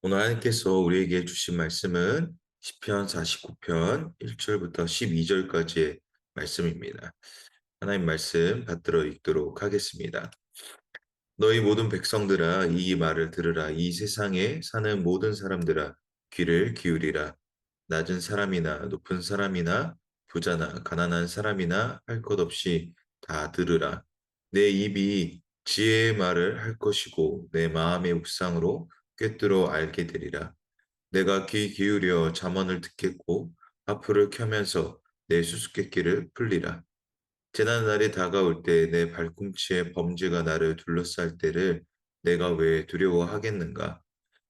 오늘 하나님께서 우리에게 주신 말씀은 시편 49편 1절부터 12절까지의 말씀입니다. 하나님 말씀 받들어 읽도록 하겠습니다. 너희 모든 백성들아 이 말을 들으라. 이 세상에 사는 모든 사람들아 귀를 기울이라. 낮은 사람이나 높은 사람이나 부자나 가난한 사람이나 할 것 없이 다 들으라. 내 입이 지혜의 말을 할 것이고 내 마음의 묵상으로 꿰뚫어 알게 되리라. 내가 귀 기울여 잠언을 듣겠고 하프를 켜면서 내 수수께끼를 풀리라. 재난날이 다가올 때 내 발꿈치에 범죄가 나를 둘러쌀 때를 내가 왜 두려워하겠는가?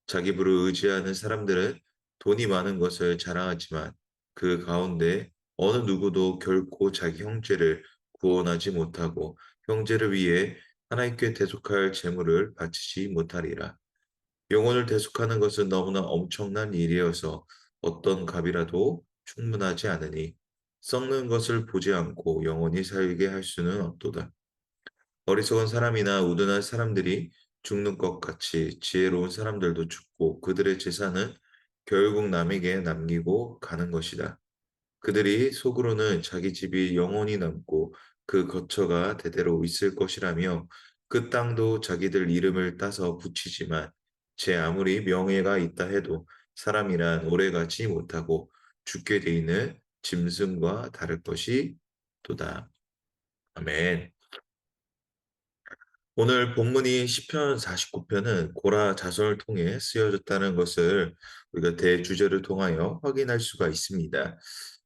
자기 부를 의지하는 사람들은 돈이 많은 것을 자랑하지만 그 가운데 어느 누구도 결코 자기 형제를 구원하지 못하고 형제를 위해 하나님께 대속할 재물을 바치지 못하리라. 영혼을 대속하는 것은 너무나 엄청난 일이어서 어떤 값이라도 충분하지 않으니 썩는 것을 보지 않고 영원히 살게 할 수는 없도다. 어리석은 사람이나 우둔한 사람들이 죽는 것 같이 지혜로운 사람들도 죽고 그들의 재산은 결국 남에게 남기고 가는 것이다. 그들이 속으로는 자기 집이 영원히 남고 그 거처가 대대로 있을 것이라며 그 땅도 자기들 이름을 따서 붙이지만 제 아무리 명예가 있다 해도 사람이란 오래가지 못하고 죽게 돼 있는 짐승과 다를 것이 도다. 아멘. 오늘 본문이 시편 49편은 고라 자손을 통해 쓰여졌다는 것을 우리가 대주제를 통하여 확인할 수가 있습니다.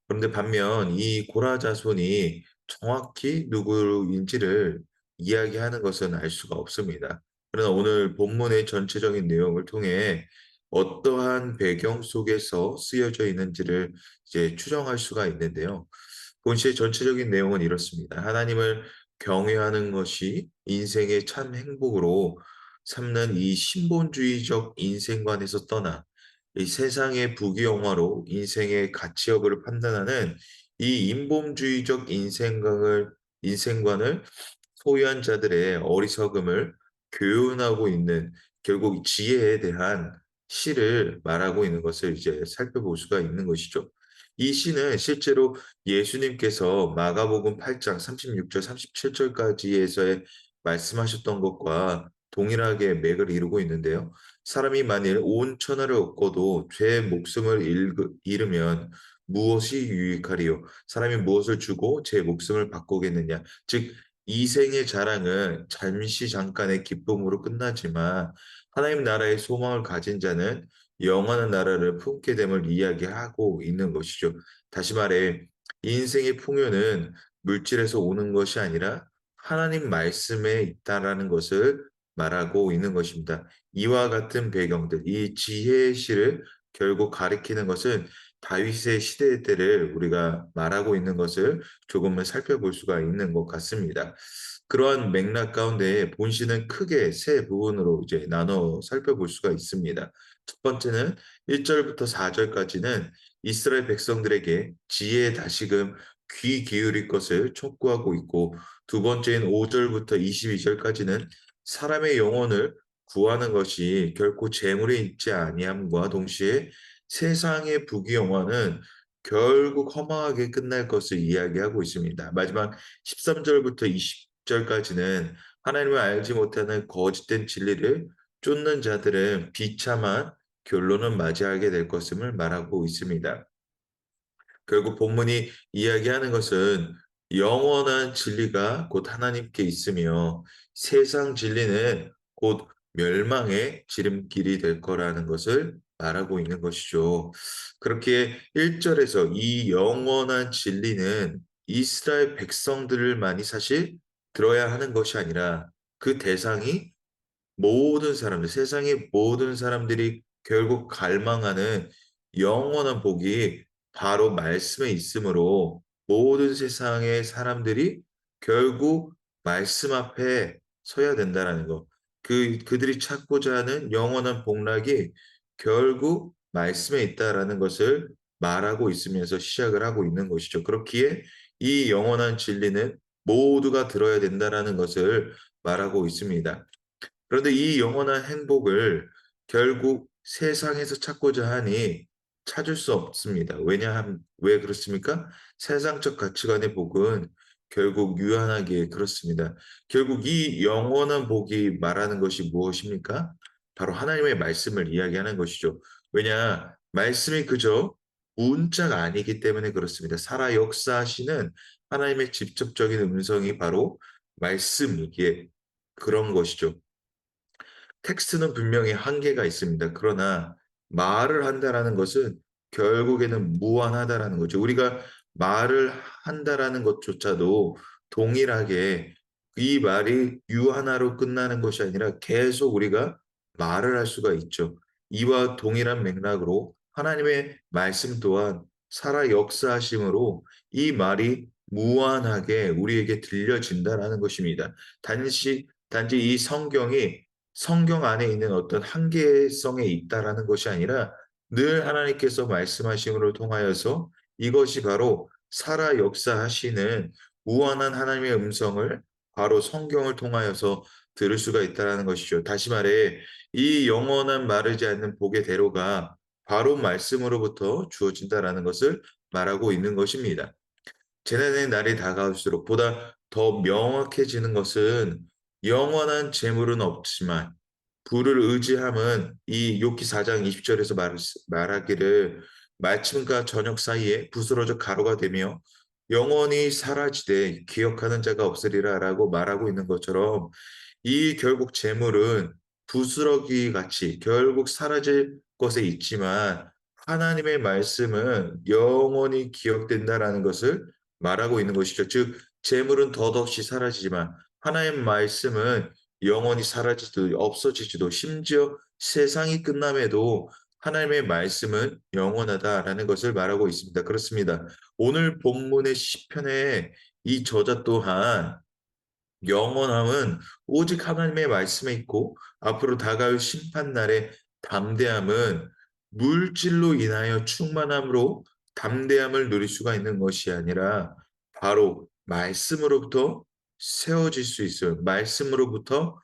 그런데 반면 이 고라 자손이 정확히 누구인지를 이야기하는 것은 알 수가 없습니다. 그러나 오늘 본문의 전체적인 내용을 통해 어떠한 배경 속에서 쓰여져 있는지를 이제 추정할 수가 있는데요. 본시의 전체적인 내용은 이렇습니다. 하나님을 경외하는 것이 인생의 참 행복으로 삼는 이 신본주의적 인생관에서 떠나 이 세상의 부귀영화로 인생의 가치 여부를 판단하는 이 인본주의적 인생관을 소유한 자들의 어리석음을 교훈하고 있는 결국 지혜에 대한 시를 말하고 있는 것을 이제 살펴볼 수가 있는 것이죠. 이 시는 실제로 예수님께서 마가복음 8장 36절, 37절까지에서의 말씀하셨던 것과 동일하게 맥을 이루고 있는데요. 사람이 만일 온 천하를 얻고도 죄의 목숨을 잃으면 무엇이 유익하리요? 사람이 무엇을 주고 제 목숨을 바꾸겠느냐? 즉, 이 생의 자랑은 잠시 잠깐의 기쁨으로 끝나지만 하나님 나라의 소망을 가진 자는 영원한 나라를 품게 됨을 이야기하고 있는 것이죠. 다시 말해, 인생의 풍요는 물질에서 오는 것이 아니라 하나님 말씀에 있다라는 것을 말하고 있는 것입니다. 이와 같은 배경들, 이 지혜의 시를 결국 가리키는 것은 다윗의 시대 때를 우리가 말하고 있는 것을 조금은 살펴볼 수가 있는 것 같습니다. 그러한 맥락 가운데 본시는 크게 세 부분으로 이제 나눠 살펴볼 수가 있습니다. 첫 번째는 1절부터 4절까지는 이스라엘 백성들에게 지혜에 다시금 귀 기울일 것을 촉구하고 있고, 두 번째인 5절부터 22절까지는 사람의 영혼을 구하는 것이 결코 재물에 있지 아니함과 동시에 세상의 부귀영화는 결국 허망하게 끝날 것을 이야기하고 있습니다. 마지막 13절부터 20절까지는 하나님을 알지 못하는 거짓된 진리를 쫓는 자들은 비참한 결론을 맞이하게 될 것임을 말하고 있습니다. 결국 본문이 이야기하는 것은 영원한 진리가 곧 하나님께 있으며 세상 진리는 곧 멸망의 지름길이 될 거라는 것을 말하고 있는 것이죠. 그렇게 1절에서 이 영원한 진리는 이스라엘 백성들만이 사실 들어야 하는 것이 아니라 그 대상이 모든 사람들, 세상의 모든 사람들이 결국 갈망하는 영원한 복이 바로 말씀에 있으므로 모든 세상의 사람들이 결국 말씀 앞에 서야 된다라는 것. 그들이 찾고자 하는 영원한 복락이 결국 말씀에 있다라는 것을 말하고 있으면서 시작을 하고 있는 것이죠. 그렇기에 이 영원한 진리는 모두가 들어야 된다라는 것을 말하고 있습니다. 그런데 이 영원한 행복을 결국 세상에서 찾고자 하니 찾을 수 없습니다. 왜 그렇습니까? 세상적 가치관의 복은 결국 유한하기에 그렇습니다. 결국 이 영원한 복이 말하는 것이 무엇입니까? 바로 하나님의 말씀을 이야기하는 것이죠. 왜냐? 말씀이 그저 문자가 아니기 때문에 그렇습니다. 살아 역사하시는 하나님의 직접적인 음성이 바로 말씀이기에 그런 것이죠. 텍스트는 분명히 한계가 있습니다. 그러나 말을 한다라는 것은 결국에는 무한하다라는 거죠. 우리가 말을 한다라는 것조차도 동일하게 이 말이 유한화로 끝나는 것이 아니라 계속 우리가 말을 할 수가 있죠. 이와 동일한 맥락으로 하나님의 말씀 또한 살아 역사하심으로 이 말이 무한하게 우리에게 들려진다라는 것입니다. 단지 이 성경이 성경 안에 있는 어떤 한계성에 있다라는 것이 아니라 늘 하나님께서 말씀하심으로 통하여서 이것이 바로 살아 역사하시는 무한한 하나님의 음성을 바로 성경을 통하여서 들을 수가 있다라는 것이죠. 다시 말해 이 영원한 마르지 않는 복의 대로가 바로 말씀으로부터 주어진다라는 것을 말하고 있는 것입니다. 재난의 날이 다가올수록 보다 더 명확해지는 것은 영원한 재물은 없지만 부를 의지함은 이 욥기 4장 20절에서 말하기를 말씀과 저녁 사이에 부스러져 가루가 되며 영원히 사라지되 기억하는 자가 없으리라라고 말하고 있는 것처럼 이 결국 재물은 부스러기 같이 결국 사라질 것에 있지만 하나님의 말씀은 영원히 기억된다라는 것을 말하고 있는 것이죠. 즉 재물은 덧없이 사라지지만 하나님의 말씀은 영원히 사라지지도 없어지지도 심지어 세상이 끝남에도 하나님의 말씀은 영원하다라는 것을 말하고 있습니다. 그렇습니다. 오늘 본문의 시편의 이 저자 또한 영원함은 오직 하나님의 말씀에 있고 앞으로 다가올 심판날의 담대함은 물질로 인하여 충만함으로 담대함을 누릴 수가 있는 것이 아니라 바로 말씀으로부터 세워질 수 있어요. 말씀으로부터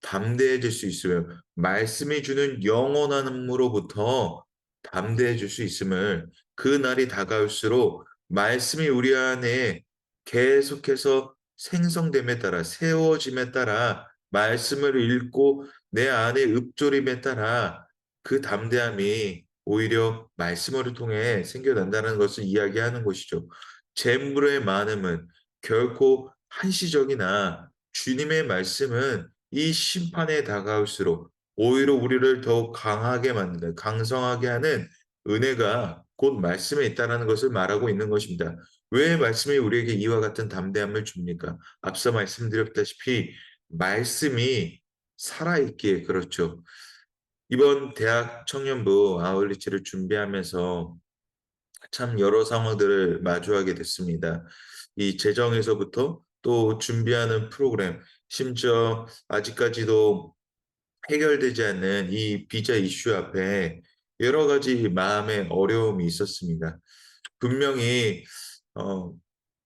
담대해질 수 있으며 말씀이 주는 영원함으로부터 담대해질 수 있음을 그 날이 다가올수록 말씀이 우리 안에 계속해서 생성됨에 따라 세워짐에 따라 말씀을 읽고 내 안에 읊조림에 따라 그 담대함이 오히려 말씀을 통해 생겨난다는 것을 이야기하는 것이죠. 재물의 많음은 결코 한시적이나 주님의 말씀은 이 심판에 다가올수록 오히려 우리를 더욱 강하게 만드는 강성하게 하는 은혜가 곧 말씀에 있다라는 것을 말하고 있는 것입니다. 왜 말씀이 우리에게 이와 같은 담대함을 줍니까? 앞서 말씀드렸다시피 말씀이 살아있기에 그렇죠. 이번 대학 청년부 아울리치를 준비하면서 참 여러 상황들을 마주하게 됐습니다. 이 재정에서부터 또 준비하는 프로그램, 심지어 아직까지도 해결되지 않는 이 비자 이슈 앞에 여러 가지 마음의 어려움이 있었습니다. 분명히 어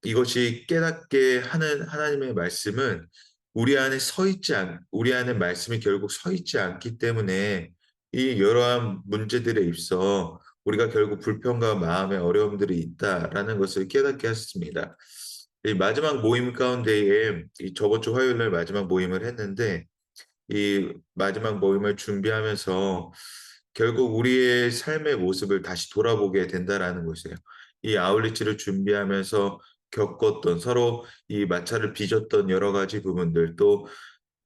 이것이 깨닫게 하는 하나님의 말씀은 우리 안에 말씀이 결국 서 있지 않기 때문에 이 여러한 문제들에 있어 우리가 결국 불평과 마음의 어려움들이 있다라는 것을 깨닫게 했습니다. 이 마지막 모임 가운데에 이 저번 주 화요일 날 마지막 모임을 했는데 이 마지막 모임을 준비하면서 결국 우리의 삶의 모습을 다시 돌아보게 된다라는 것이에요. 이 아울리치를 준비하면서 겪었던 서로 이 마찰을 빚었던 여러 가지 부분들 또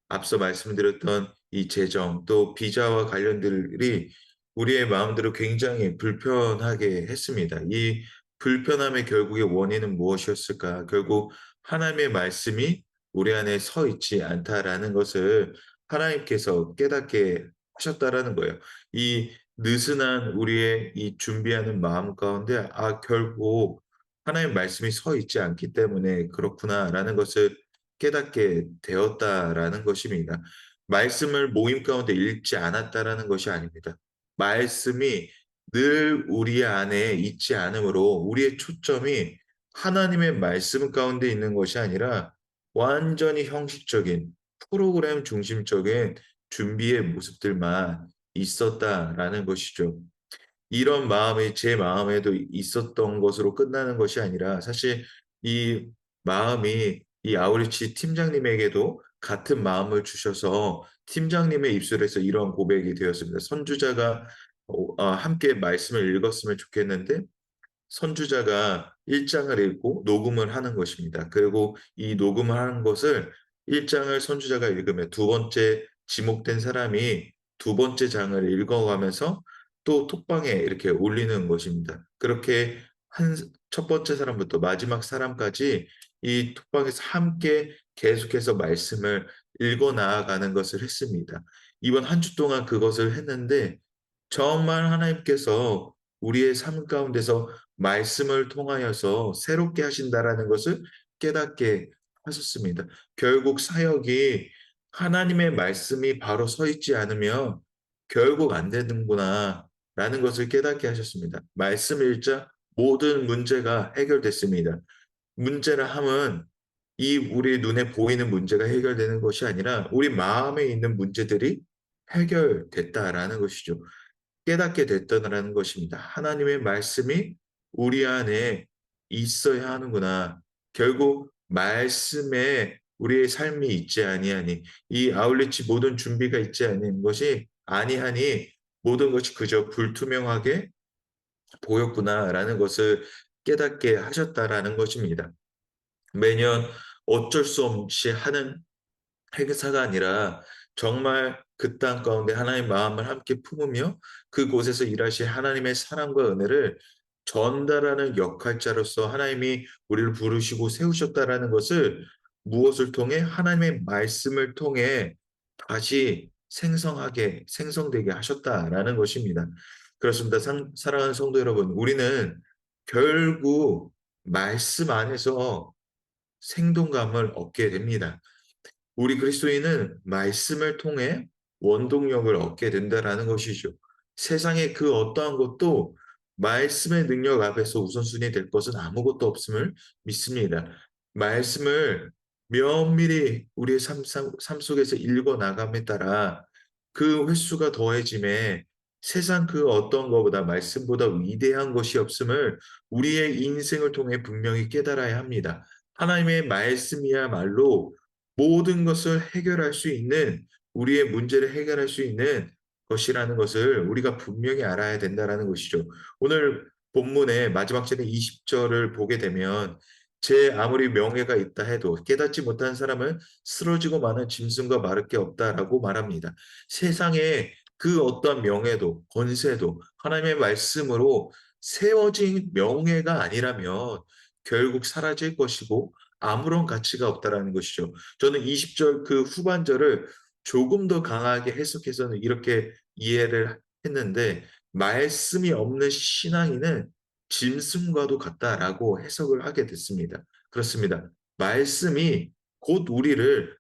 앞서 말씀드렸던 이 재정 또 비자와 관련들이 우리의 마음대로 굉장히 불편하게 했습니다. 이 불편함의 결국의 원인은 무엇이었을까? 결국 하나님의 말씀이 우리 안에 서 있지 않다라는 것을 하나님께서 깨닫게 하셨다라는 거예요. 이 느슨한 우리의 이 준비하는 마음 가운데 결국 하나님의 말씀이 서 있지 않기 때문에 그렇구나라는 것을 깨닫게 되었다라는 것입니다. 말씀을 모임 가운데 읽지 않았다라는 것이 아닙니다. 말씀이 늘 우리 안에 있지 않으므로 우리의 초점이 하나님의 말씀 가운데 있는 것이 아니라 완전히 형식적인 프로그램 중심적인 준비의 모습들만 있었다라는 것이죠. 이런 마음이 제 마음에도 있었던 것으로 끝나는 것이 아니라 사실 이 마음이 이 아우리치 팀장님에게도 같은 마음을 주셔서 팀장님의 입술에서 이런 고백이 되었습니다. 선주자가 함께 말씀을 읽었으면 좋겠는데 선주자가 1 장을 읽고 녹음을 하는 것입니다. 그리고 이 녹음을 하는 것을 1 장을 선주자가 읽으면 두 번째 지목된 사람이 두 번째 장을 읽어가면서 또 톡방에 이렇게 올리는 것입니다. 그렇게 한 첫 번째 사람부터 마지막 사람까지 이 톡방에서 함께 계속해서 말씀을 읽어 나아가는 것을 했습니다. 이번 한 주 동안 그것을 했는데 정말 하나님께서 우리의 삶 가운데서 말씀을 통하여서 새롭게 하신다라는 것을 깨닫게 하셨습니다. 결국 사역이 하나님의 말씀이 바로 서 있지 않으면 결국 안 되는구나라는 것을 깨닫게 하셨습니다. 말씀 읽자 모든 문제가 해결됐습니다. 문제라 함은 이 우리 눈에 보이는 문제가 해결되는 것이 아니라 우리 마음에 있는 문제들이 해결됐다라는 것이죠. 깨닫게 됐다라는 것입니다. 하나님의 말씀이 우리 안에 있어야 하는구나. 결국 말씀에 우리의 삶이 있지 아니하니 이 아울리치 모든 준비가 있지 아닌 것이 아니하니 모든 것이 그저 불투명하게 보였구나라는 것을 깨닫게 하셨다라는 것입니다. 매년 어쩔 수 없이 하는 행사가 아니라 정말 그 땅 가운데 하나님의 마음을 함께 품으며 그곳에서 일하실 하나님의 사랑과 은혜를 전달하는 역할자로서 하나님이 우리를 부르시고 세우셨다라는 것을 무엇을 통해 하나님의 말씀을 통해 다시 생성되게 하셨다라는 것입니다. 그렇습니다. 사랑하는 성도 여러분, 우리는 결국 말씀 안에서 생동감을 얻게 됩니다. 우리 그리스도인은 말씀을 통해 원동력을 얻게 된다라는 것이죠. 세상의 그 어떠한 것도 말씀의 능력 앞에서 우선순위 될 것은 아무것도 없음을 믿습니다. 말씀을 면밀히 우리의 삶 속에서 읽어 나감에 따라 그 횟수가 더해짐에 세상 그 어떤 것보다 말씀보다 위대한 것이 없음을 우리의 인생을 통해 분명히 깨달아야 합니다. 하나님의 말씀이야말로 모든 것을 해결할 수 있는 우리의 문제를 해결할 수 있는 것이라는 것을 우리가 분명히 알아야 된다라는 것이죠. 오늘 본문의 마지막 절의 20 절을 보게 되면 제 아무리 명예가 있다 해도 깨닫지 못한 사람은 쓰러지고 마는 짐승과 마를 게 없다라고 말합니다. 세상에 그 어떤 명예도 권세도 하나님의 말씀으로 세워진 명예가 아니라면 결국 사라질 것이고 아무런 가치가 없다라는 것이죠. 저는 20절 그 후반절을 조금 더 강하게 해석해서는 이렇게 이해를 했는데 "말씀이 없는 신앙인은 짐승과도 같다."라고 해석을 하게 됐습니다. 그렇습니다. 말씀이 곧 우리를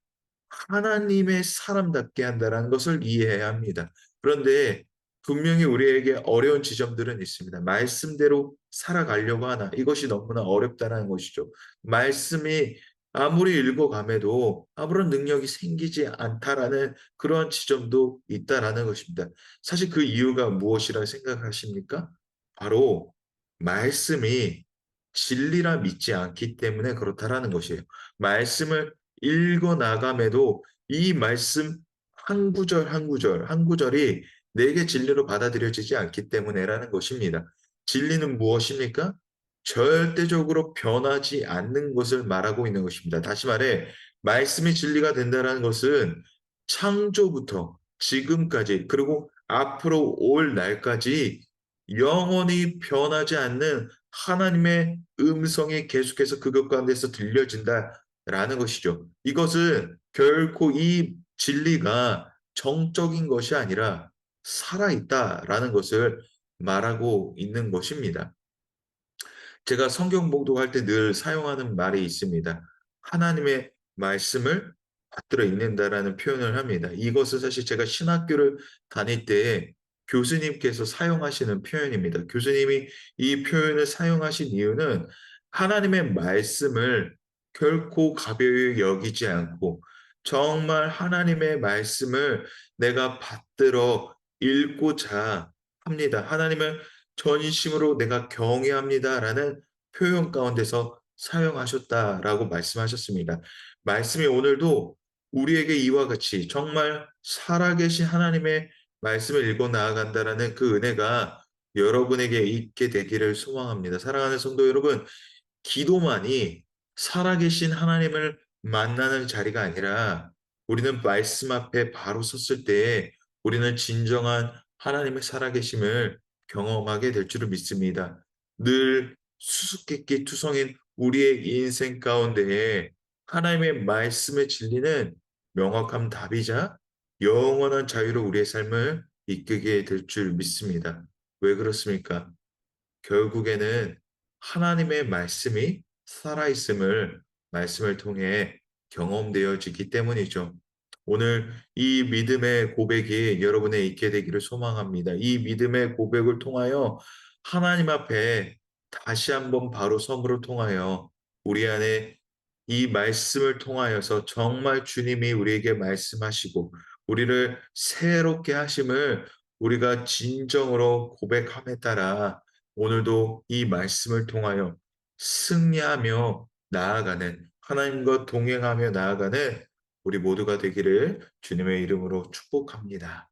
하나님의 사람답게 한다라는 것을 이해해야 합니다. 그런데 분명히 우리에게 어려운 지점들은 있습니다. 말씀대로 살아가려고 하나 이것이 너무나 어렵다라는 것이죠. 말씀이 아무리 읽어감에도 아무런 능력이 생기지 않다라는 그런 지점도 있다라는 것입니다. 사실 그 이유가 무엇이라 생각하십니까? 바로 말씀이 진리라 믿지 않기 때문에 그렇다라는 것이에요. 말씀을 읽어 나감에도 이 말씀 한 구절 한 구절 한 구절이 내게 진리로 받아들여지지 않기 때문에라는 것입니다. 진리는 무엇입니까? 절대적으로 변하지 않는 것을 말하고 있는 것입니다. 다시 말해 말씀이 진리가 된다라는 것은 창조부터 지금까지 그리고 앞으로 올 날까지 영원히 변하지 않는 하나님의 음성이 계속해서 그것 가운데서 들려진다라는 것이죠. 이것은 결코 이 진리가 정적인 것이 아니라 살아있다라는 것을 말하고 있는 것입니다. 제가 성경 봉독할 때 늘 사용하는 말이 있습니다. 하나님의 말씀을 받들어 읽는다라는 표현을 합니다. 이것은 사실 제가 신학교를 다닐 때에 교수님께서 사용하시는 표현입니다. 교수님이 이 표현을 사용하신 이유는 하나님의 말씀을 결코 가벼이 여기지 않고 정말 하나님의 말씀을 내가 받들어 읽고자 합니다. 하나님을 "전심으로 내가 경외합니다."라는 표현 가운데서 사용하셨다라고 말씀하셨습니다. 말씀이 오늘도 우리에게 이와 같이 정말 살아계신 하나님의 말씀을 읽어 나아간다라는 그 은혜가 여러분에게 있게 되기를 소망합니다. 사랑하는 성도 여러분, 기도만이 살아계신 하나님을 만나는 자리가 아니라 우리는 말씀 앞에 바로 섰을 때에 우리는 진정한 하나님의 살아계심을 경험하게 될 줄을 믿습니다. 늘 수수께끼 투성인 우리의 인생 가운데에 하나님의 말씀의 진리는 명확한 답이자 영원한 자유로 우리의 삶을 이끌게 될 줄 믿습니다. 왜 그렇습니까? 결국에는 하나님의 말씀이 살아있음을 말씀을 통해 경험되어지기 때문이죠. 오늘 이 믿음의 고백이 여러분에 있게 되기를 소망합니다. 이 믿음의 고백을 통하여 하나님 앞에 다시 한번 바로 섬으로 통하여 우리 안에 이 말씀을 통하여서 정말 주님이 우리에게 말씀하시고 우리를 새롭게 하심을 우리가 진정으로 고백함에 따라 오늘도 이 말씀을 통하여 승리하며 나아가는 하나님과 동행하며 나아가는 우리 모두가 되기를 주님의 이름으로 축복합니다.